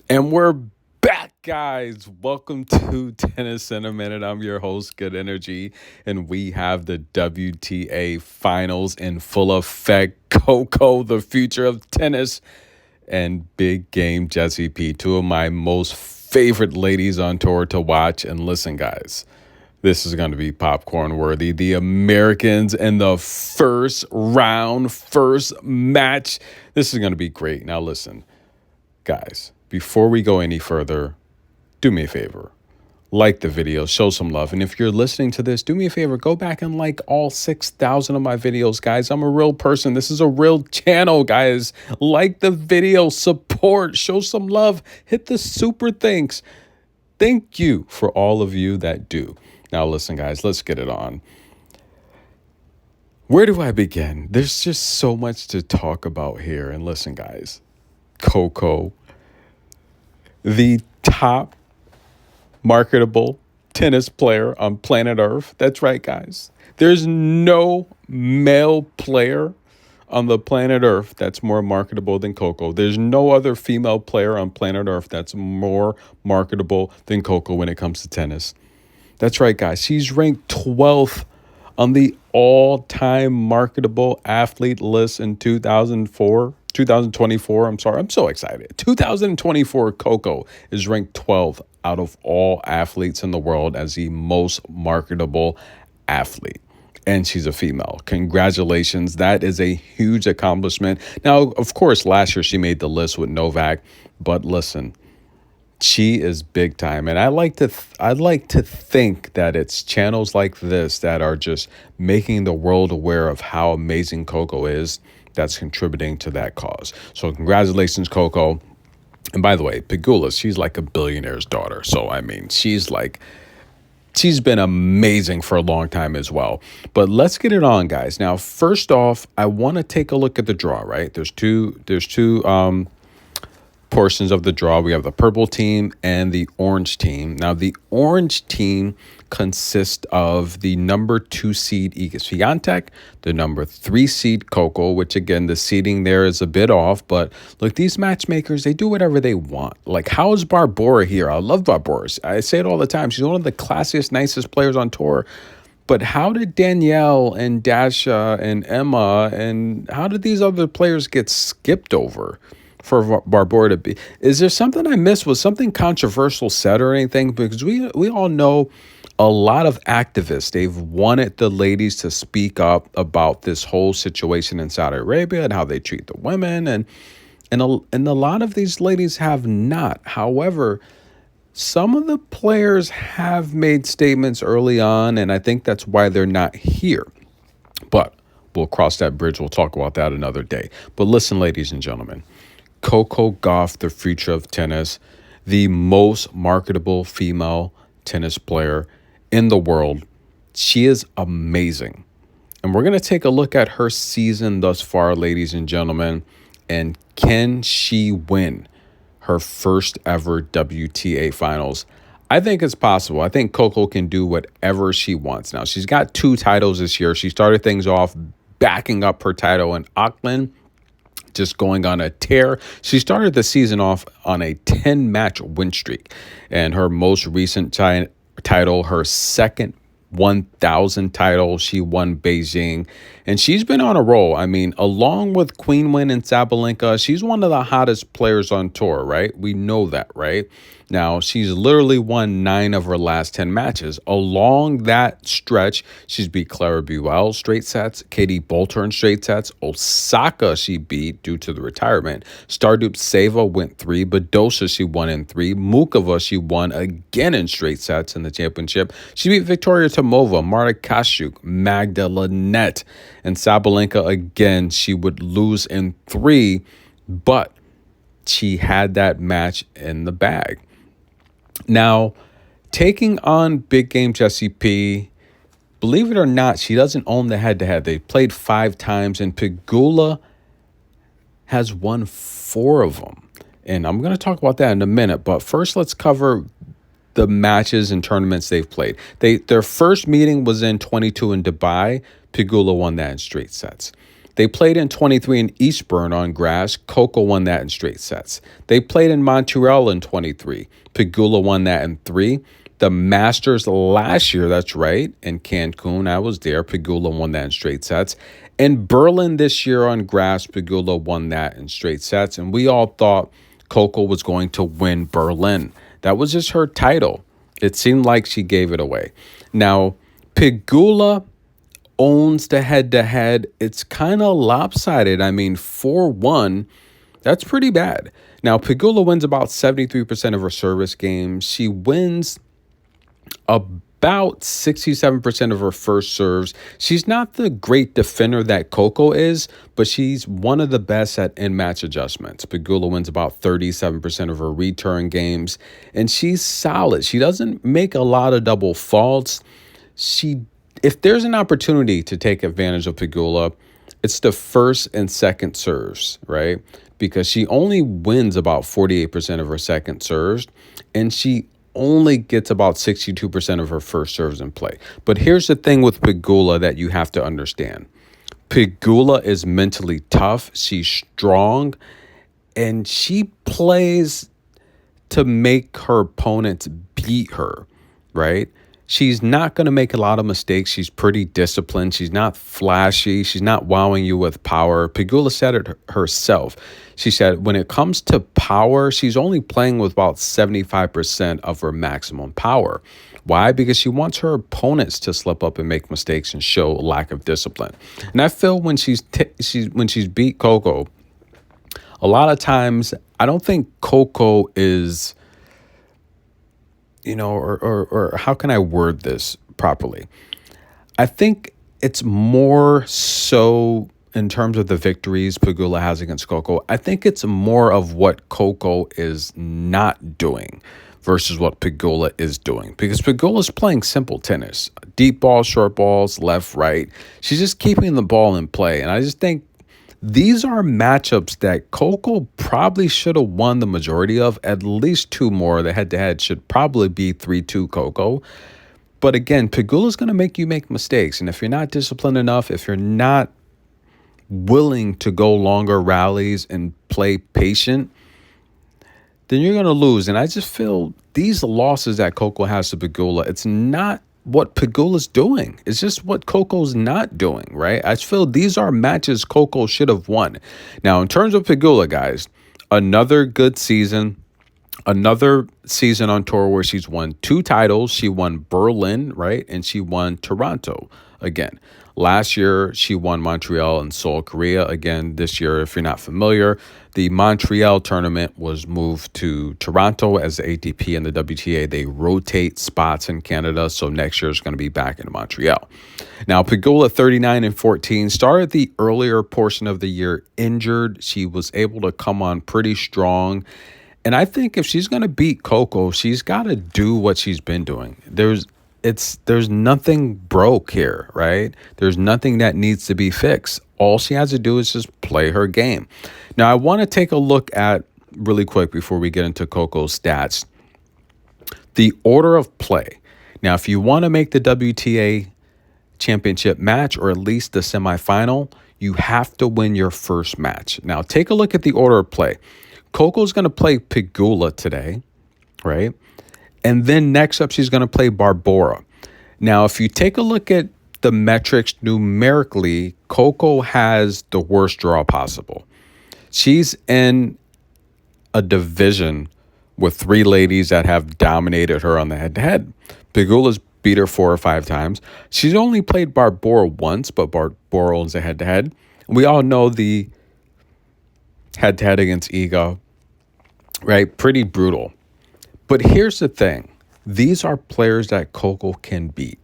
And we're back, guys. Welcome to Tennis in a Minute. I'm your host, Good Energy, and we have the WTA Finals in full effect. Coco, the future of tennis, and Big Game Jessie P, two of my most favorite ladies on tour to watch. And listen, guys, this is going to be popcorn worthy. The Americans in the first round, first match. This is going to be great. Now, listen. Guys, before we go any further, do me a favor. Like the video, show some love. And if you're listening to this, do me a favor, go back and like all 6,000 of my videos, guys. I'm a real person. This is a real channel, guys. Like the video, support, show some love, hit the super thanks. Thank you for all of you that do. Now, listen, guys, let's get it on. Where do I begin? There's just so much to talk about here. And listen, guys, Coco, the top marketable tennis player on planet Earth. That's right, guys. There's no male player on the planet Earth that's more marketable than Coco. There's no other female player on planet Earth that's more marketable than Coco when it comes to tennis. That's right, guys. She's ranked 12th on the all-time marketable athlete list in 2024. I'm sorry. I'm so excited. 2024, Coco is ranked 12th out of all athletes in the world as the most marketable athlete. And she's a female. Congratulations. That is a huge accomplishment. Now, of course, last year she made the list with Novak, but listen, she is big time, and I'd like to think that it's channels like this that are just making the world aware of how amazing Coco is that's contributing to that cause. So congratulations, Coco. And by the way, Pegula, she's like a billionaire's daughter. So I mean, she's been amazing for a long time as well. But let's get it on, guys. Now, first off, I want to take a look at the draw, right? There's two portions of the draw. We have the purple team and the orange team. Now, the orange team consists of the number 2 seed Iga Swiatek, the number 3 seed Coco, which again, the seeding there is a bit off. But look, these matchmakers, they do whatever they want. Like, how is Barbora here? I love Barbora. I say it all the time. She's one of the classiest, nicest players on tour. But how did Danielle and Dasha and Emma and how did these other players get skipped over for Barbora to be? Is there something I missed? Was something controversial said or anything? Because we all know a lot of activists, they've wanted the ladies to speak up about this whole situation in Saudi Arabia and how they treat the women. And a lot of these ladies have not. However, some of the players have made statements early on, and I think that's why they're not here. But we'll cross that bridge. We'll talk about that another day. But listen, ladies and gentlemen, Coco Gauff, the future of tennis, the most marketable female tennis player in the world. She is amazing. And we're going to take a look at her season thus far, ladies and gentlemen. And can she win her first ever WTA Finals? I think it's possible. I think Coco can do whatever she wants. Now, she's got 2 titles this year. She started things off backing up her title in Auckland, just going on a tear. She started the season off on a 10-match win streak. And her most recent title, her second 1,000 title, she won Beijing. And she's been on a roll. I mean, along with Queen Win and Sabalenka, she's one of the hottest players on tour, right? We know that, right? Now, she's literally won 9 of her last 10 matches. Along that stretch, she's beat Clara Buell straight sets, Katie Bolter in straight sets, Osaka she beat due to the retirement, Stardupseva went 3, Badosa she won in 3, Mukova she won again in straight sets in the championship. She beat Victoria Tomova, Marta Kashuk, Magda Lanette, and Sabalenka again. She would lose in 3, but she had that match in the bag. Now, taking on Big Game Jessie P, believe it or not, she doesn't own the head-to-head. They played 5 times, and Pegula has won 4 of them. And I'm going to talk about that in a minute. But first, let's cover the matches and tournaments they've played. Their first meeting was in 22 in Dubai. Pegula won that in straight sets. They played in 23 in Eastbourne on grass. Coco won that in straight sets. They played in Montreal in 23. Pegula won that in 3. The Masters last year, that's right, in Cancun, I was there. Pegula won that in straight sets. In Berlin this year on grass, Pegula won that in straight sets. And we all thought Coco was going to win Berlin. That was just her title. It seemed like she gave it away. Now, Pegula owns the head-to-head. It's kind of lopsided. I mean, 4-1, that's pretty bad. Now, Pegula wins about 73% of her service games. She wins about 67% of her first serves. She's not the great defender that Coco is, but she's one of the best at in-match adjustments. Pegula wins about 37% of her return games, and she's solid. She doesn't make a lot of double faults. If there's an opportunity to take advantage of Pegula, it's the first and second serves, right? Because she only wins about 48% of her second serves, and she only gets about 62% of her first serves in play. But here's the thing with Pegula that you have to understand. Pegula is mentally tough. She's strong, and she plays to make her opponents beat her, right? She's not going to make a lot of mistakes. She's pretty disciplined. She's not flashy. She's not wowing you with power. Pegula said it herself. She said when it comes to power, she's only playing with about 75% of her maximum power. Why? Because she wants her opponents to slip up and make mistakes and show lack of discipline. And I feel when she's beat Coco, a lot of times I don't think Coco is, or how can I word this properly? I think it's more so in terms of the victories Pegula has against Coco. I think it's more of what Coco is not doing versus what Pegula is doing. Because Pegula's playing simple tennis. Deep balls, short balls, left, right. She's just keeping the ball in play. And I just think these are matchups that Coco probably should have won the majority of. At least 2 more. The head-to-head should probably be 3-2 Coco. But again, Pegula's going to make you make mistakes. And if you're not disciplined enough, if you're not willing to go longer rallies and play patient, then you're going to lose. And I just feel these losses that Coco has to Pegula, it's not what Pegula's doing. It's just what Coco's not doing, right? I just feel these are matches Coco should have won. Now, in terms of Pegula, guys, another good season. Another season on tour where she's won 2 titles. She won Berlin, right? And she won Toronto again. Last year, she won Montreal and Seoul, Korea. Again, this year, if you're not familiar, the Montreal tournament was moved to Toronto as the ATP and the WTA. They rotate spots in Canada, so next year is going to be back in Montreal. Now, Pegula, 39-14, started the earlier portion of the year injured. She was able to come on pretty strong. And I think if she's going to beat Coco, she's got to do what she's been doing. There's nothing broke here, right? There's nothing that needs to be fixed. All she has to do is just play her game. Now, I want to take a look at, really quick before we get into Coco's stats, the order of play. Now, if you want to make the WTA championship match, or at least the semifinal, you have to win your first match. Now, take a look at the order of play. Coco's going to play Pegula today, right? And then next up, she's going to play Barbora. Now, if you take a look at the metrics numerically, Coco has the worst draw possible. She's in a division with 3 ladies that have dominated her on the head-to-head. Pegula's beat her 4 or 5 times. She's only played Barbora once, but Barbora owns a head-to-head. We all know the head-to-head against Iga, right? Pretty brutal. But here's the thing. These are players that Coco can beat.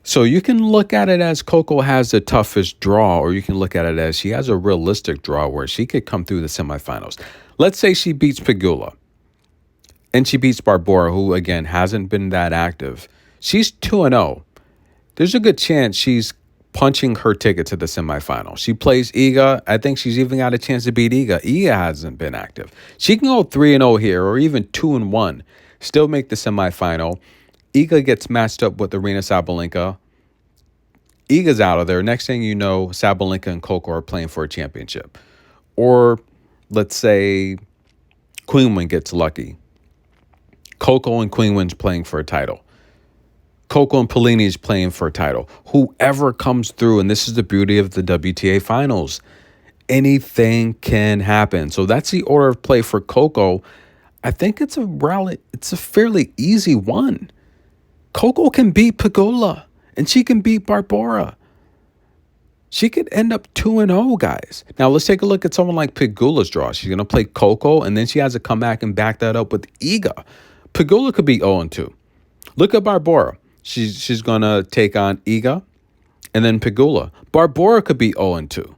So you can look at it as Coco has the toughest draw, or you can look at it as she has a realistic draw where she could come through the semifinals. Let's say she beats Pegula and she beats Barbora, who, again, hasn't been that active. She's 2-0. There's a good chance she's punching her ticket to the semifinal. She plays Iga. I think she's even got a chance to beat Iga. Iga hasn't been active. She can go 3-0 here, or even 2-1, still make the semifinal. Iga gets matched up with Aryna Sabalenka. Iga's out of there. Next thing you know, Sabalenka and Coco are playing for a championship. Or let's say Queenwin gets lucky. Coco and Queenwin's playing for a title. Coco and Polini's playing for a title. Whoever comes through, and this is the beauty of the WTA Finals, anything can happen. So that's the order of play for Coco. I think it's a fairly easy one. Coco can beat Pegula, and she can beat Barbora. She could end up 2-0, guys. Now, let's take a look at someone like Pegula's draw. She's going to play Coco, and then she has to come back and back that up with Iga. Pegula could be 0-2. Look at Barbora. She's going to take on Iga and then Pegula. Barbora could be 0-2.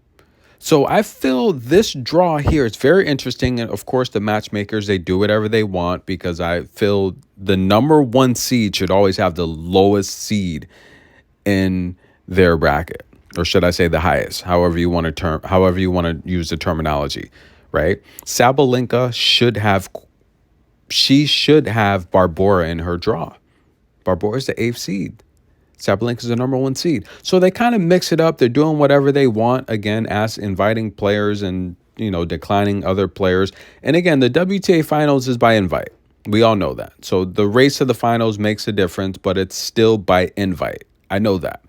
So I feel this draw here is very interesting. And, of course, the matchmakers, they do whatever they want because I feel the number one seed should always have the lowest seed in their bracket. Or should I say the highest, however you want to use the terminology, right? Sabalenka should have Barbora in her draw. Barbora is the 8th seed. Sabalenka is the number 1 seed. So they kind of mix it up. They're doing whatever they want, again, as inviting players and, declining other players. And again, the WTA Finals is by invite. We all know that. So the race of the finals makes a difference, but it's still by invite. I know that.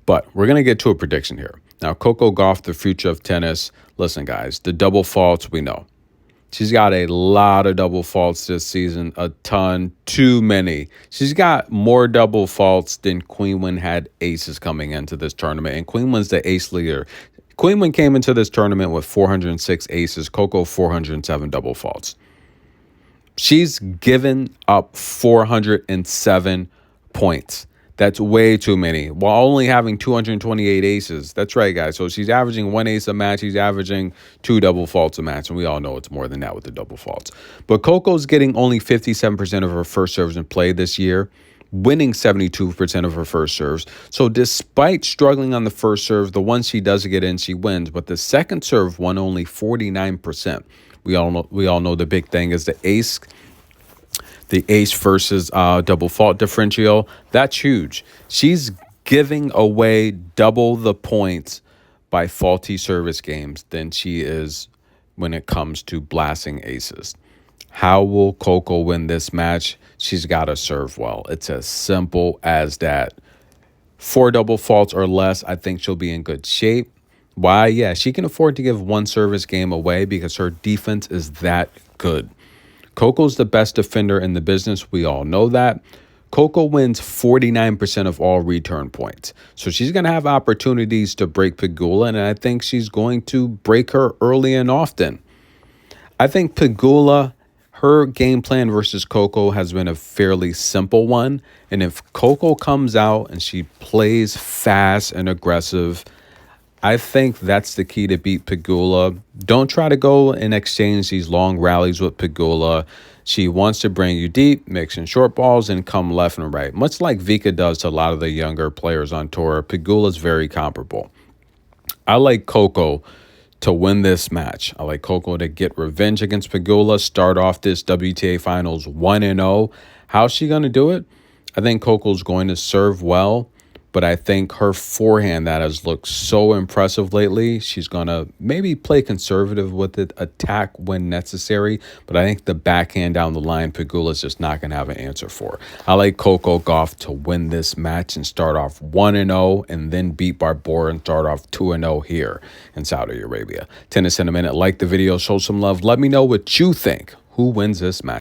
But we're going to get to a prediction here. Now, Coco Gauff, the future of tennis. Listen, guys, the double faults, we know. She's got a lot of double faults this season, a ton, too many. She's got more double faults than Queenwin had aces coming into this tournament, and Queenwin's the ace leader. Queenwin came into this tournament with 406 aces, Coco 407 double faults. She's given up 407 points. That's way too many, while only having 228 aces. That's right, guys. So she's averaging 1 ace a match. She's averaging 2 double faults a match, and we all know it's more than that with the double faults. But Coco's getting only 57% of her first serves in play this year, winning 72% of her first serves. So despite struggling on the first serve, the one she does get in, she wins. But the second serve won only 49%. We all know the big thing is the ace versus double fault differential. That's huge. She's giving away double the points by faulty service games than she is when it comes to blasting aces. How will Coco win this match? She's got to serve well. It's as simple as that. 4 double faults or less, I think she'll be in good shape. Why? Yeah, she can afford to give 1 service game away because her defense is that good. Coco's the best defender in the business. We all know that. Coco wins 49% of all return points. So she's going to have opportunities to break Pegula, and I think she's going to break her early and often. I think Pegula, her game plan versus Coco has been a fairly simple one. And if Coco comes out and she plays fast and aggressive, I think that's the key to beat Pegula. Don't try to go and exchange these long rallies with Pegula. She wants to bring you deep, mixing short balls, and come left and right. Much like Vika does to a lot of the younger players on tour, Pegula's very comparable. I like Coco to win this match. I like Coco to get revenge against Pegula, start off this WTA Finals 1-0. How's she going to do it? I think Coco's going to serve well. But I think her forehand that has looked so impressive lately, she's going to maybe play conservative with it, attack when necessary. But I think the backhand down the line, Pegula's just not going to have an answer for. I like Coco Gauff to win this match and start off 1-0 and then beat Barbora and start off 2-0 here in Saudi Arabia. Tennis in a minute. Like the video, show some love. Let me know what you think. Who wins this match?